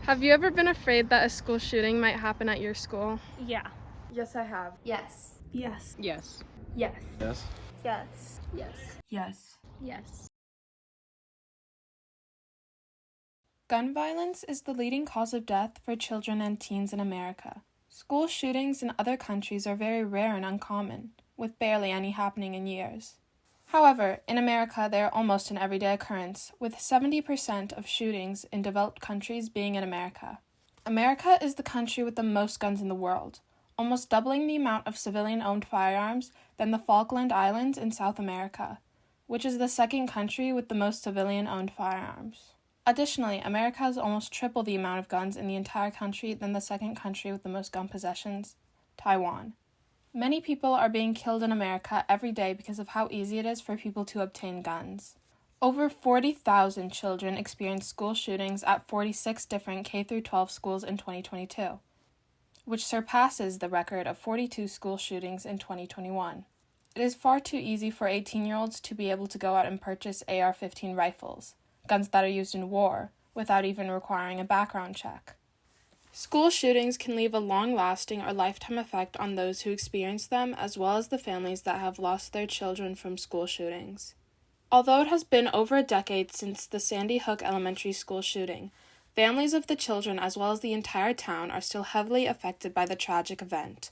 Have you ever been afraid that a school shooting might happen at your school? Yeah. Yes, I have. Yes. Yes. Yes. Yes. Yes. Yes. Yes. Yes. Yes. Gun violence is the leading cause of death for children and teens in America. School shootings in other countries are very rare and uncommon, with barely any happening in years. However, in America, they are almost an everyday occurrence, with 70% of shootings in developed countries being in America. America is the country with the most guns in the world, almost doubling the amount of civilian-owned firearms than the Falkland Islands in South America, which is the second country with the most civilian-owned firearms. Additionally, America has almost triple the amount of guns in the entire country than the second country with the most gun possessions, Taiwan. Many people are being killed in America every day because of how easy it is for people to obtain guns. Over 40,000 children experienced school shootings at 46 different K-12 schools in 2022, which surpasses the record of 42 school shootings in 2021. It is far too easy for 18-year-olds to be able to go out and purchase AR-15 rifles, guns that are used in war, without even requiring a background check. School shootings can leave a long-lasting or lifetime effect on those who experience them, as well as the families that have lost their children from school shootings. Although it has been over a decade since the Sandy Hook Elementary School shooting, families of the children as well as the entire town are still heavily affected by the tragic event,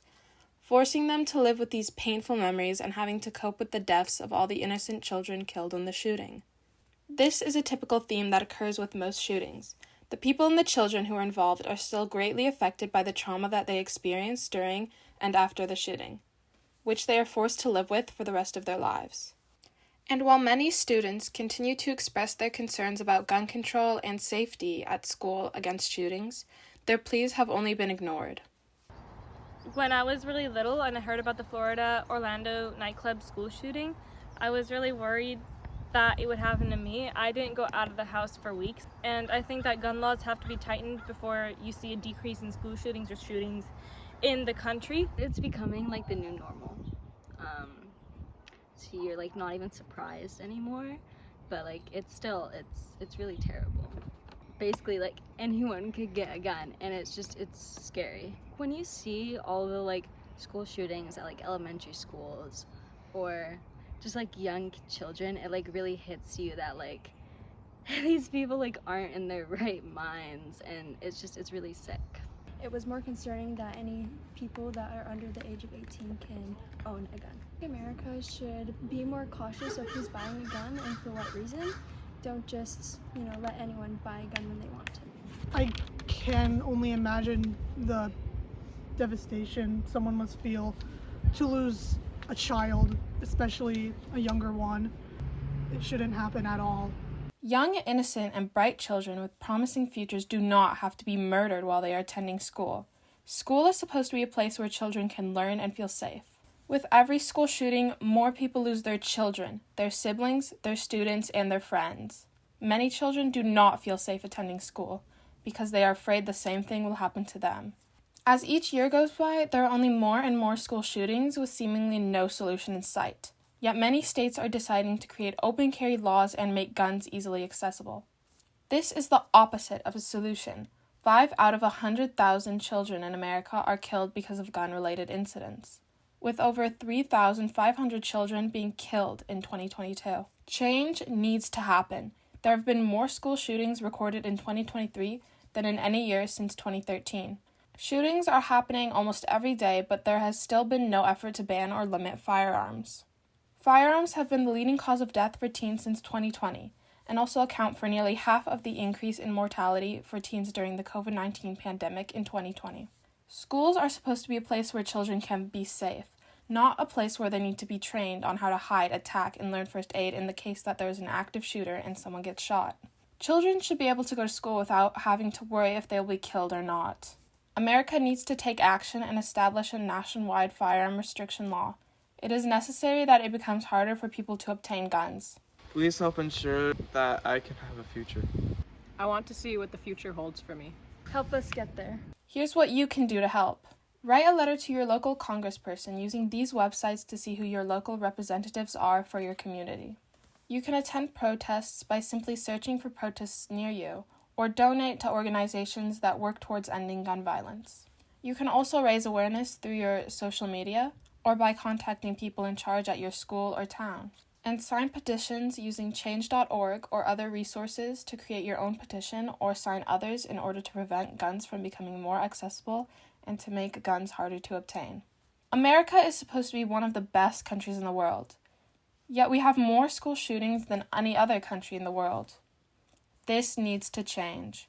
forcing them to live with these painful memories and having to cope with the deaths of all the innocent children killed in the shooting. This is a typical theme that occurs with most shootings. The people and the children who are involved are still greatly affected by the trauma that they experienced during and after the shooting, which they are forced to live with for the rest of their lives. And while many students continue to express their concerns about gun control and safety at school against shootings, their pleas have only been ignored. When I was really little and I heard about the Florida Orlando nightclub school shooting, I was really worried that it would happen to me. I didn't go out of the house for weeks, and I think that gun laws have to be tightened before you see a decrease in school shootings or shootings in the country. It's becoming like the new normal. So you're like not even surprised anymore, but like it's really terrible. Basically, like anyone could get a gun, and it's scary. When you see all the like school shootings at like elementary schools or just like young children, it like really hits you that like these people like aren't in their right minds, and it's really sick. It was more concerning that any people that are under the age of 18 can own a gun. America should be more cautious of who's buying a gun and for what reason. Don't just, let anyone buy a gun when they want to. I can only imagine the devastation someone must feel to lose a child, especially a younger one. It shouldn't happen at all. Young, innocent, and bright children with promising futures do not have to be murdered while they are attending school. School is supposed to be a place where children can learn and feel safe. With every school shooting, more people lose their children, their siblings, their students, and their friends. Many children do not feel safe attending school because they are afraid the same thing will happen to them. As each year goes by, there are only more and more school shootings with seemingly no solution in sight. Yet many states are deciding to create open carry laws and make guns easily accessible. This is the opposite of a solution. 5 out of 100,000 children in America are killed because of gun-related incidents, with over 3,500 children being killed in 2022. Change needs to happen. There have been more school shootings recorded in 2023 than in any year since 2013. Shootings are happening almost every day, but there has still been no effort to ban or limit firearms. Firearms have been the leading cause of death for teens since 2020, and also account for nearly half of the increase in mortality for teens during the COVID-19 pandemic in 2020. Schools are supposed to be a place where children can be safe, not a place where they need to be trained on how to hide, attack, and learn first aid in the case that there is an active shooter and someone gets shot. Children should be able to go to school without having to worry if they will be killed or not. America needs to take action and establish a nationwide firearm restriction law. It is necessary that it becomes harder for people to obtain guns. Please help ensure that I can have a future. I want to see what the future holds for me. Help us get there. Here's what you can do to help. Write a letter to your local congressperson using these websites to see who your local representatives are for your community. You can attend protests by simply searching for protests near you, or donate to organizations that work towards ending gun violence. You can also raise awareness through your social media or by contacting people in charge at your school or town. And sign petitions using change.org or other resources to create your own petition or sign others in order to prevent guns from becoming more accessible and to make guns harder to obtain. America is supposed to be one of the best countries in the world, yet we have more school shootings than any other country in the world. This needs to change.